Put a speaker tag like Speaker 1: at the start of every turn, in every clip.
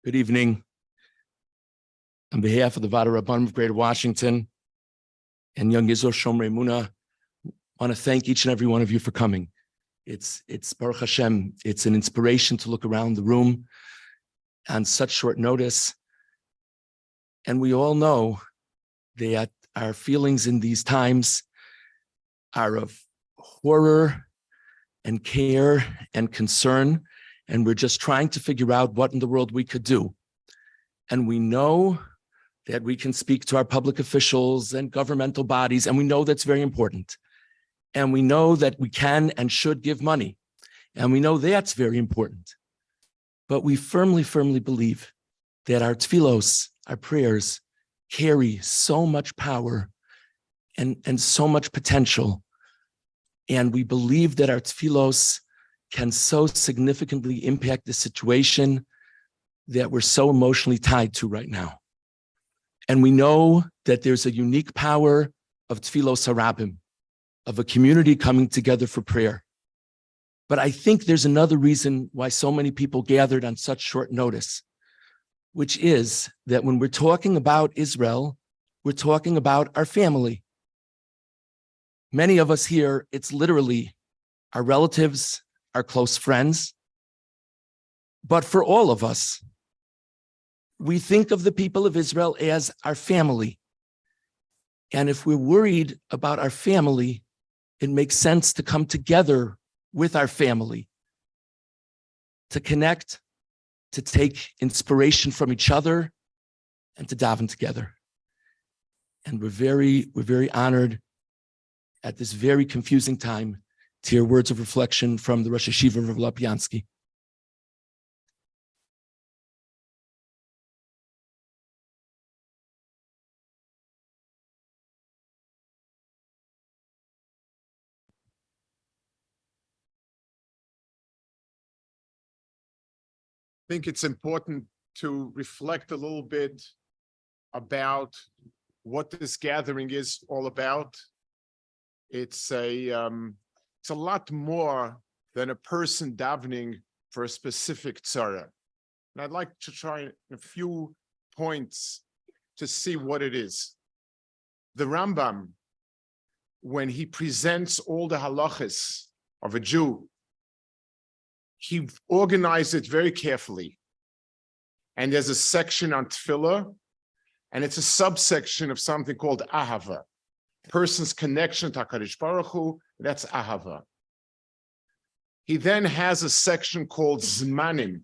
Speaker 1: Good evening. On behalf of the Vada Rabbanim of Greater Washington and Young Israel Shomrei Emunah, I want to thank each and every one of you for coming. It's Baruch Hashem. It's an inspiration to look around the room on such short notice. And we all know that our feelings in these times are of horror and care and concern. And we're just trying to figure out what in the world we could do. And we know that we can speak to our public officials and governmental bodies, and we know that's very important. And we know that we can and should give money. And we know that's very important. But we firmly, firmly believe that our tefillos, our prayers, carry so much power and so much potential. And we believe that our tefillos can so significantly impact the situation that we're so emotionally tied to right now. And we know that there's a unique power of tefillos harabim, of a community coming together for prayer. But I think there's another reason why so many people gathered on such short notice, which is that when we're talking about Israel, we're talking about our family. Many of us here, it's literally our relatives, our close friends. But for all of us, we think of the people of Israel as our family. And if we're worried about our family, it makes sense to come together with our family, to connect, to take inspiration from each other, and to daven together. And we're very honored at this very confusing time to hear words of reflection from the Rosh Yeshiva, Rabbi Lopiansky.
Speaker 2: I think it's important to reflect a little bit about what this gathering is all about. It's a lot more than a person davening for a specific tzara. And I'd like to try in a few points to see what it is. The Rambam, when he presents all the halachas of a Jew, he organized it very carefully. And there's a section on tefillah, and it's a subsection of something called ahava. Person's connection to HaKadosh Baruch Hu, that's ahava. He then has a section called zmanim,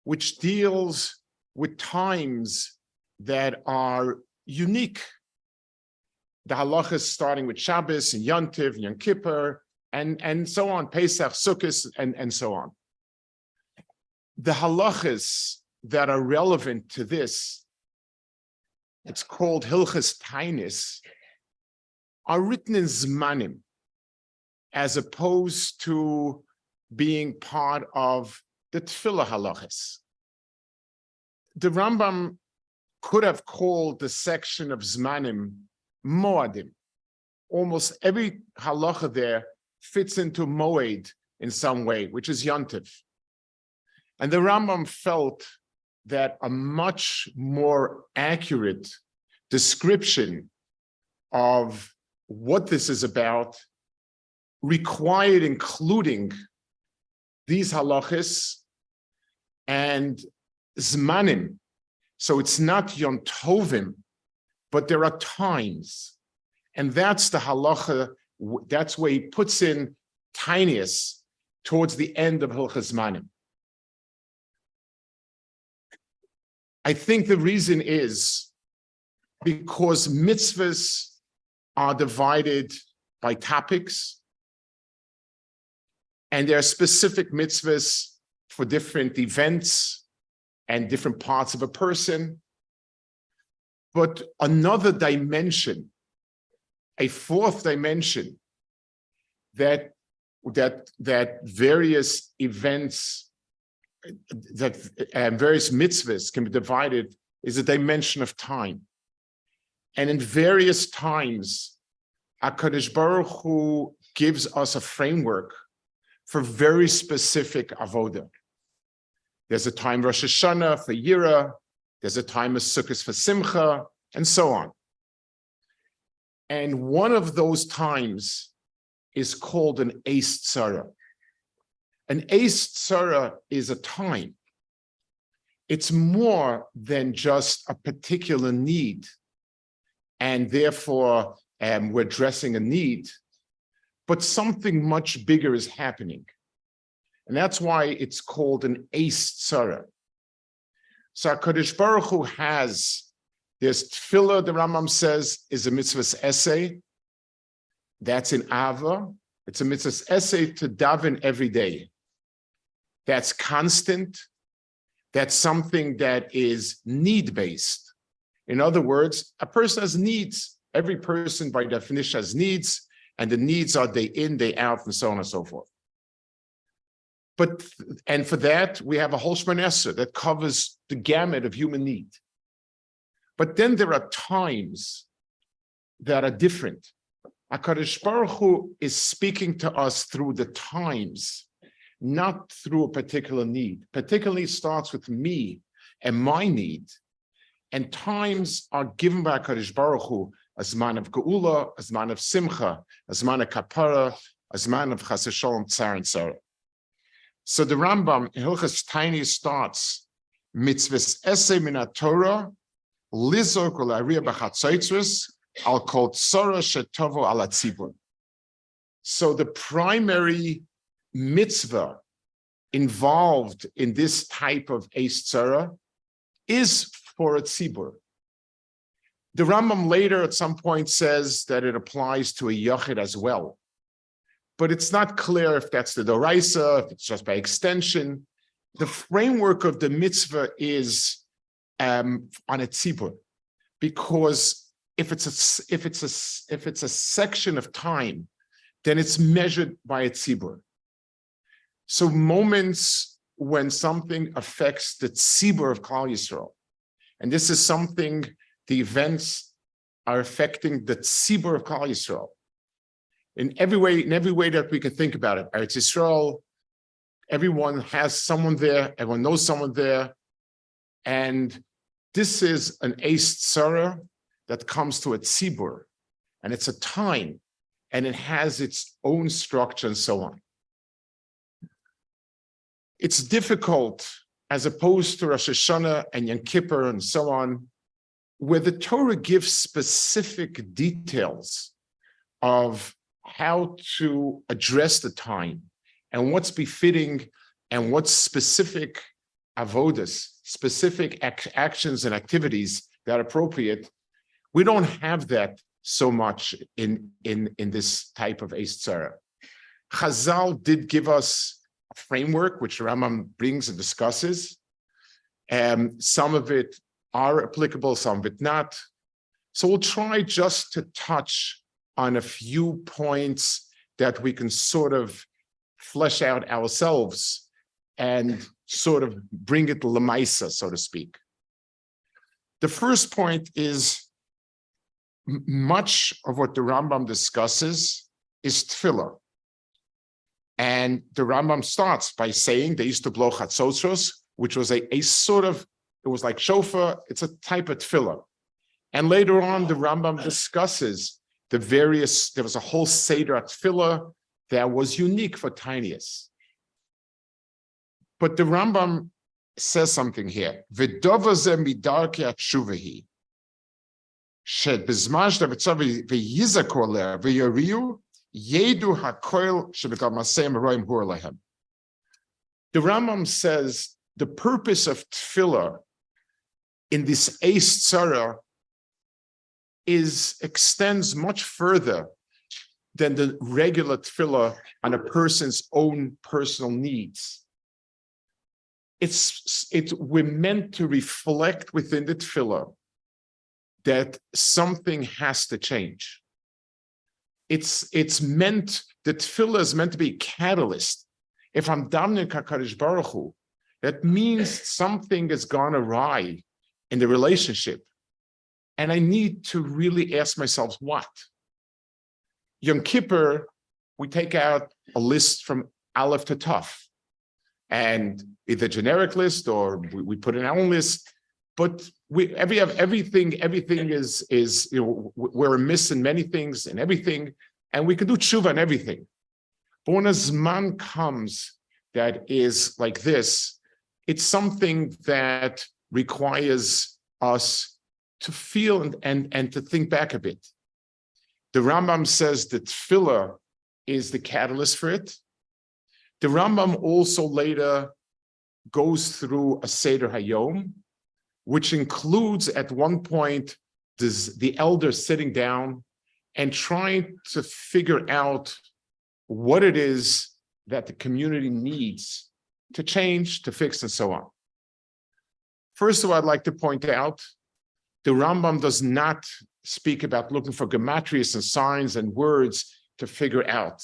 Speaker 2: which deals with times that are unique. The halachas starting with Shabbos and Yontiv, Yom Kippur, and so on, Pesach, Sukkot, and so on. The halachas that are relevant to this, it's called Hilchas Tainis, are written in Zmanim, as opposed to being part of the Tefillah halachas. The Rambam could have called the section of Zmanim Moadim. Almost every halacha there fits into Moed in some way, which is Yontiv. And the Rambam felt that a much more accurate description of what this is about required including these halachas and zmanim. So it's not Yom Tovim, but there are times. And that's the halacha, that's where he puts in tiniest towards the end of Hilchas Zmanim. I think the reason is because mitzvahs are divided by topics, and there are specific mitzvahs for different events and different parts of a person. But another dimension, a fourth dimension, that various events, that various mitzvahs can be divided, is a dimension of time. And in various times, HaKadosh Baruch Hu gives us a framework for very specific avodah. There's a time Rosh Hashanah for Yira. There's a time of Sukkot for Simcha, and so on. And one of those times is called an Eis Tzara. An Eis Tzara is a time. It's more than just a particular need, and therefore we're addressing a need, but something much bigger is happening. And that's why it's called an Eis Tzara. So HaKadosh Baruch Hu there's Tefillah, the Rambam says, is a mitzvah's essay. That's in Ava. It's a mitzvah's essay to daven every day. That's constant. That's something that is need-based. In other words, a person has needs. Every person, by definition, has needs, and the needs are day in, day out, and so on and so forth. And for that, we have a whole Shmoneh Esrei that covers the gamut of human need. But then there are times that are different. HaKadosh Baruch Hu is speaking to us through the times, not through a particular need. Particularly starts with me and my need. And times are given by HaKadosh Baruch Hu as man of Geula, as man of Simcha, as man of Kapara, as man of Chas V'Sholom, Tzar and Tzara. So the Rambam in Hilchos Tiny starts mitzvahs essay min Torah lizor kol ariya b'chatzotzros al kol tzara shetovo al hatzibur. So the primary mitzvah involved in this type of Eis Tzara is for a tzibur. The Rambam later at some point says that it applies to a yachid as well. But it's not clear if that's the Doraisa, if it's just by extension. The framework of the mitzvah is on a tzibur, because if it's a section of time, then it's measured by a tzibur. So moments when something affects the tzibur of Klal Yisrael, and this is something, the events are affecting the tzibur of Klal Yisrael. In every way that we can think about it. Eretz Yisrael, everyone has someone there, everyone knows someone there. And this is an Eis Tzara that comes to a tzibur, and it's a time, and it has its own structure and so on. It's difficult, as opposed to Rosh Hashanah and Yom Kippur and so on, where the Torah gives specific details of how to address the time and what's befitting and what's specific avodas, specific actions and activities that are appropriate. We don't have that so much in this type of Eis Tzara. Chazal did give us a framework which Rambam brings and discusses. Some of it are applicable, some of it not. So we'll try just to touch on a few points that we can sort of flesh out ourselves and sort of bring it lemaisa, so to speak. The first point is much of what the Rambam discusses is tefillah. And the Rambam starts by saying they used to blow chatzotzros, which was a sort of, it was like shofar, it's a type of tefillah. And later on, the Rambam discusses the various, there was a whole Seder tefillah that was unique for tiniest. But the Rambam says something here. V'dovaze midarke atshuvahi. Shed bezmash davetzav v'yizakor le'er v'yariu yedu hakoil shebekal masei meroim hur lehem. The Rambam says the purpose of tefillah in this Eis Tzara extends much further than the regular tefillah on a person's own personal needs. We're meant to reflect within the tefillah that something has to change. The tefillah is meant to be a catalyst. If I'm davening HaKadosh Baruch Hu, that means something has gone awry in the relationship. And I need to really ask myself, what? Yom Kippur, we take out a list from Aleph to Taf. and either generic list or we put in our own list. But everything is we're missing many things and everything, and we can do tshuva and everything. But when a zman comes that is like this, it's something that requires us to feel and to think back a bit. The Rambam says that tefillah is the catalyst for it. The Rambam also later goes through a Seder Hayom, which includes at one point the elders sitting down and trying to figure out what it is that the community needs to change, to fix, and so on. First of all, I'd like to point out, the Rambam does not speak about looking for gematrias and signs and words to figure out.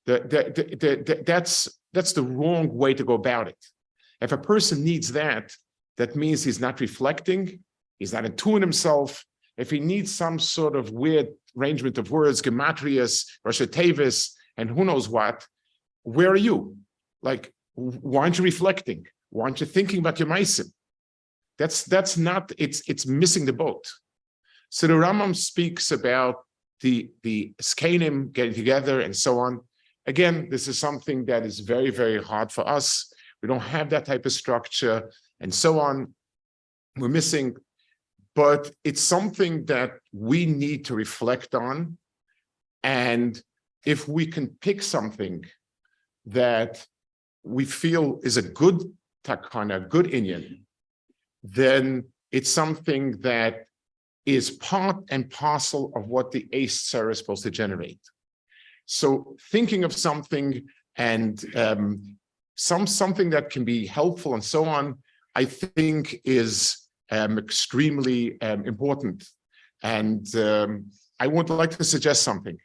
Speaker 2: That's the wrong way to go about it. If a person needs that, that means he's not reflecting, he's not in tune himself. If he needs some sort of weird arrangement of words, gematrias, Rosh Tevis, and who knows what, where are you? Like, why aren't you reflecting? Why aren't you thinking about your meisim? That's not, it's missing the boat. So the Rambam speaks about the skenim getting together and so on. Again, this is something that is very, very hard for us. We don't have that type of structure and so on. We're missing, but it's something that we need to reflect on. And if we can pick something that we feel is a good takana, good inyan, then it's something that is part and parcel of what the Eis Tzara is supposed to generate. So thinking of something and something that can be helpful and so on, I think is extremely important. And I would like to suggest something.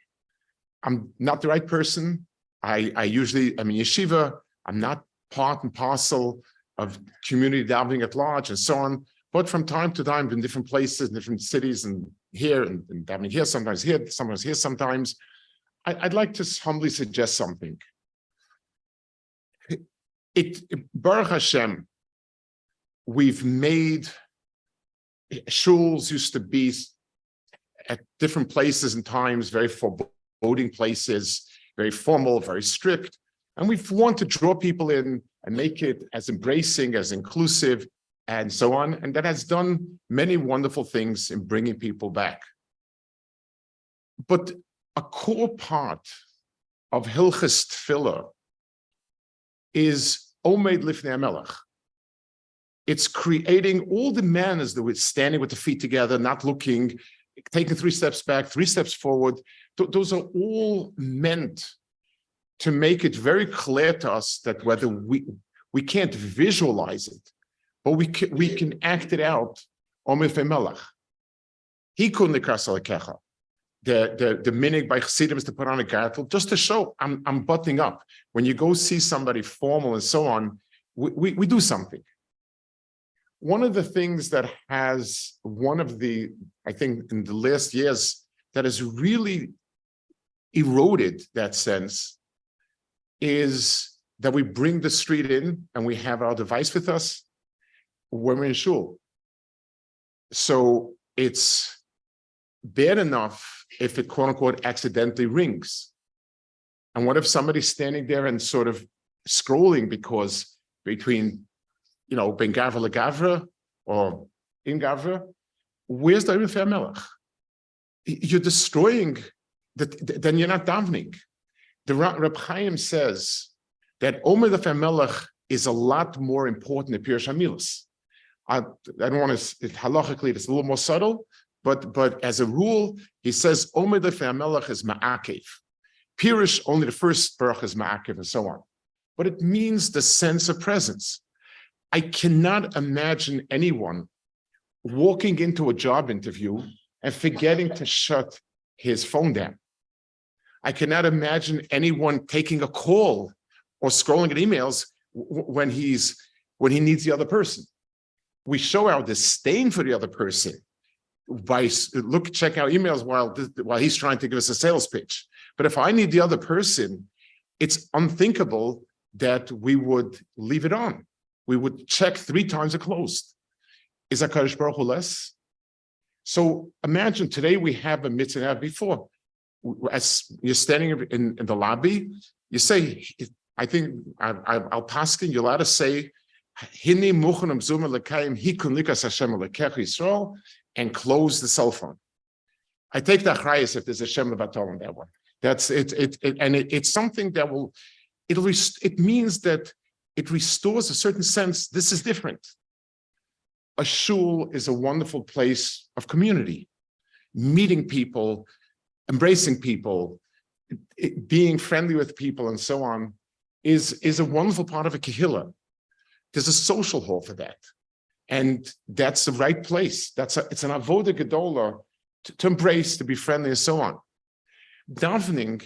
Speaker 2: I'm not the right person. I'm in yeshiva. I'm not part and parcel of community davening at large and so on. But from time to time, in different places, different cities, and here, and davening here, sometimes here, sometimes. I'd like to humbly suggest something. Baruch Hashem, we've made, shuls used to be at different places and times, very foreboding places, very formal, very strict. And we want to draw people in and make it as embracing, as inclusive, and so on. And that has done many wonderful things in bringing people back. But a core part of Hilchas Tefillah is Omed Lifnei HaMelech. It's creating all the manners that we're standing with the feet together, not looking, taking 3 steps back, 3 steps forward. Those are all meant to make it very clear to us that whether we can't visualize it, but we can act it out. Omed Lifnei HaMelech. Hikun Likras Alekecha. The minig by Chassidim is to put on a gartel, just to show I'm buttoning up. When you go see somebody formal and so on, we do something. One of the things that has I think in the last years, that has really eroded that sense is that we bring the street in and we have our device with us when we're in shul. So it's bad enough if it quote unquote accidentally rings. And what if somebody's standing there and sort of scrolling because between, ben gavra legavra or in gavra, where's the Lifnei HaMelech? You're destroying, then you're not davening. The Reb Chaim says that Omed Lifnei HaMelech is a lot more important than Pirush HaMilos. I don't want to, halachically, it's a little more subtle, but as a rule, he says, Omed Lifnei HaMelech is ma'akev. Pirush, only the first baruch is ma'akev, and so on. But it means the sense of presence. I cannot imagine anyone walking into a job interview and forgetting to shut his phone down. I cannot imagine anyone taking a call or scrolling at emails when he needs the other person. We show our disdain for the other person by check our emails while he's trying to give us a sales pitch. But if I need the other person, it's unthinkable that we would leave it on. We would check 3 times it closed. Is HaKadosh Baruch Hu less? So imagine today we have a mitzvah before. As you're standing in the lobby, you say, I think I'll paskin, you're allowed to say, Hine muchanam zuma lekayim hikun likas Hashem lekech Yisrael, and close the cell phone. I take the achrayus if there's a Shem Levator on that one. That's it. It's something that will, it means that it restores a certain sense. This is different. A shul is a wonderful place of community, meeting people, embracing people, being friendly with people, and so on, is a wonderful part of a kehillah. There's a social hall for that, and that's the right place. It's an avoda gedola to embrace, to be friendly, and so on. Davening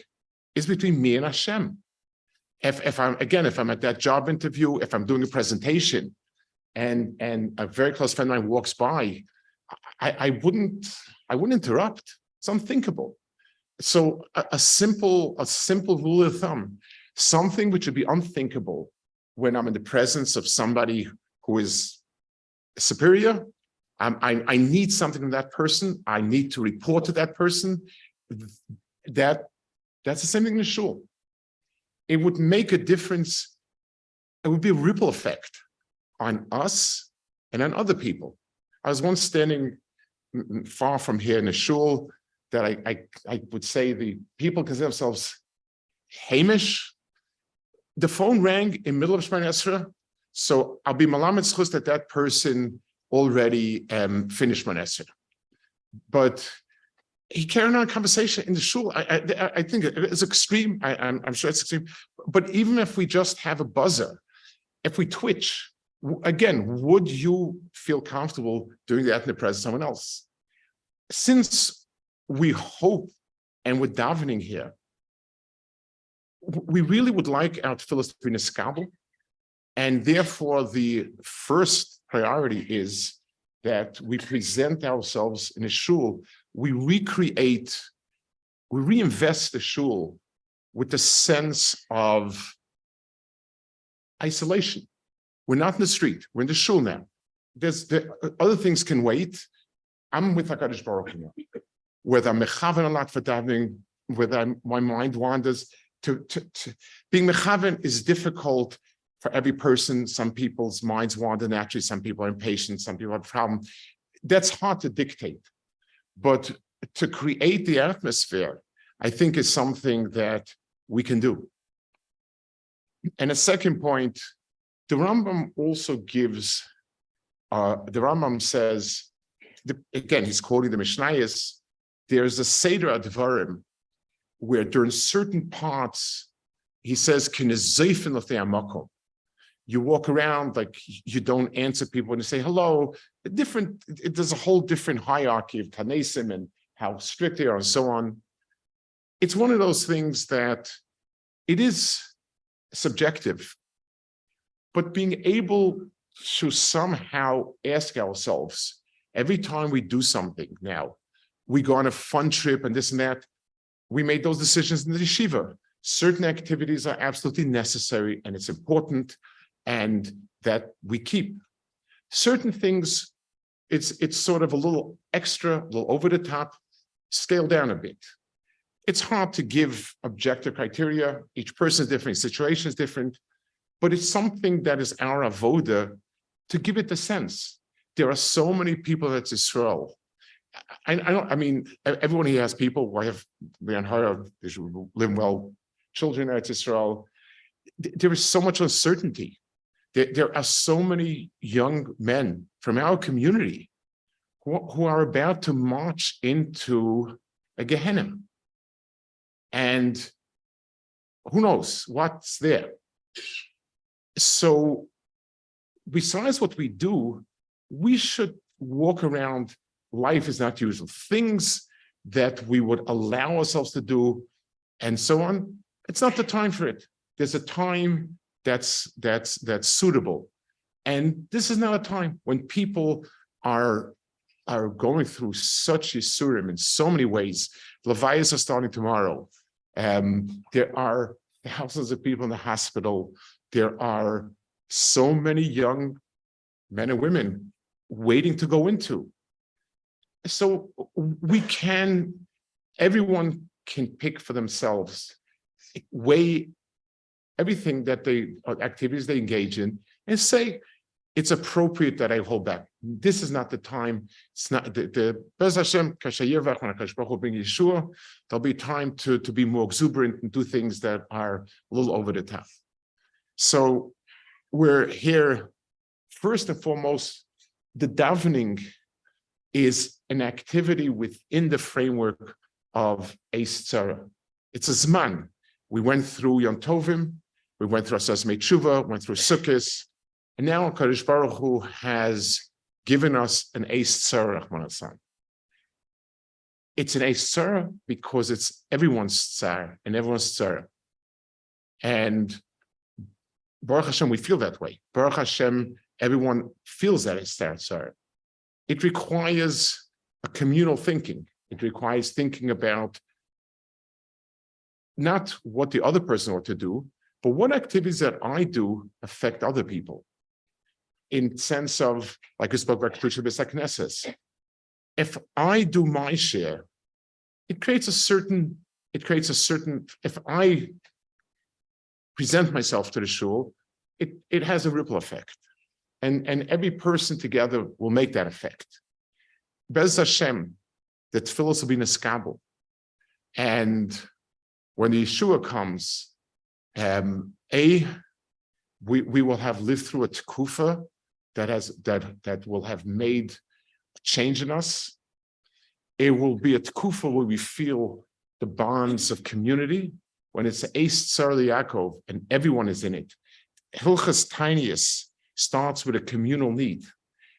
Speaker 2: is between me and Hashem. If I'm at that job interview, if I'm doing a presentation, and a very close friend of mine walks by, I wouldn't interrupt. It's unthinkable. So a simple rule of thumb, something which would be unthinkable when I'm in the presence of somebody who is superior. I need something from that person. I need to report to that person. That's the same thing in the shul. It would make a difference. It would be a ripple effect on us and on other people. I was once standing far from here in a shul that I would say the people consider themselves Hamish. The phone rang in the middle of Shemona Esrei, so I'll be malamed zchus that person already finished Shemona Esrei. But he carried on a conversation in the shul. I think it's extreme. I'm sure it's extreme. But even if we just have a buzzer, if we twitch, again, would you feel comfortable doing that in the presence of someone else? Since we hope and we're davening here, we really would like our tefillas to be niskabel, and therefore the first priority is that we present ourselves in a shul. We reinvest the shul with the sense of isolation. We're not in the street, we're in the shul now. Other things can wait. I'm with HaKadosh Baruch Hu now. Whether I'm mechaven a lot for davening, whether my mind wanders, being mechaven is difficult for every person. Some people's minds wander naturally, some people are impatient, some people have problems. That's hard to dictate. But to create the atmosphere, I think is something that we can do. And a second point, the Rambam also gives, the Rambam says, again, he's quoting the Mishnayos, there's a Seder Advarim where during certain parts, he says, you walk around like you don't answer people when you say hello. There's a whole different hierarchy of Tanesim and how strict they are and so on. It's one of those things that it is subjective, but being able to somehow ask ourselves, every time we do something now, we go on a fun trip and this and that, we made those decisions in the yeshiva. Certain activities are absolutely necessary and it's important, and that we keep. Certain things, it's sort of a little extra, a little over the top, scale down a bit. It's hard to give objective criteria. Each person is different, situation is different, but it's something that is our avoda to give it the sense. There are so many people that's Israel. I mean, everyone here has people who have the unheard, they should live well, children at Israel. There is so much uncertainty. There are so many young men from our community who are about to march into a Gehenna. And who knows what's there. So besides what we do, we should walk around. Life is not usual. Things that we would allow ourselves to do and so on, it's not the time for it. There's a time that's suitable. And this is not a time when people are going through such yisurim in so many ways. Levayas are starting tomorrow. There are thousands of people in the hospital. There are so many young men and women waiting to go into. So everyone can pick for themselves, weigh everything that activities they engage in, and say, it's appropriate that I hold back. This is not the time. It's not the Bez Hashem, when HaKadosh Baruch Hu bring Yeshua, there'll be time to be more exuberant and do things that are a little over the top. So we're here, first and foremost, the davening is an activity within the framework of Eis Tzara. It's a Zman. We went through Yom Tovim, we went through Asas Meitshuva, went through Sukkos, and now HaKadosh Baruch Hu has given us an Eis Tzara, Rahman Hassan. It's an Eis Tzara because it's everyone's tzar and everyone's tzara. And Baruch Hashem, we feel that way. Baruch Hashem, everyone feels that it's their tzara. It requires a communal thinking. It requires thinking about not what the other person ought to do, but what activities that I do affect other people. In sense of, like we spoke about Kedusha B'Sakneses, if I do my share, it creates a certain, if I present myself to the shul, it has a ripple effect. And every person together will make that effect. Bez Hashem, the tefillos will be neskabel. And when the Yeshua comes, we will have lived through a tekufa that will have made a change in us. It will be a tekufa where we feel the bonds of community, when it's Eis Tzar Yaakov and everyone is in it. Hilchas Tinius starts with a communal need.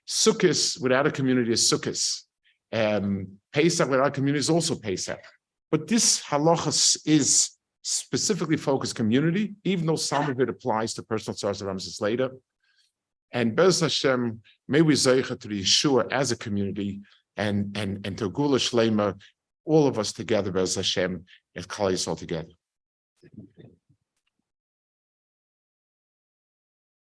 Speaker 2: Sukkos without a community is Sukkos. Pesach without a community is also Pesach. But this halachas is specifically focused community, even though some of it applies to personal tzars of Ramses later. And Bez Hashem, may we zeicha to the Yeshua as a community and to Gula Shlema, all of us together, Bez Hashem, and Klal Yisrael together.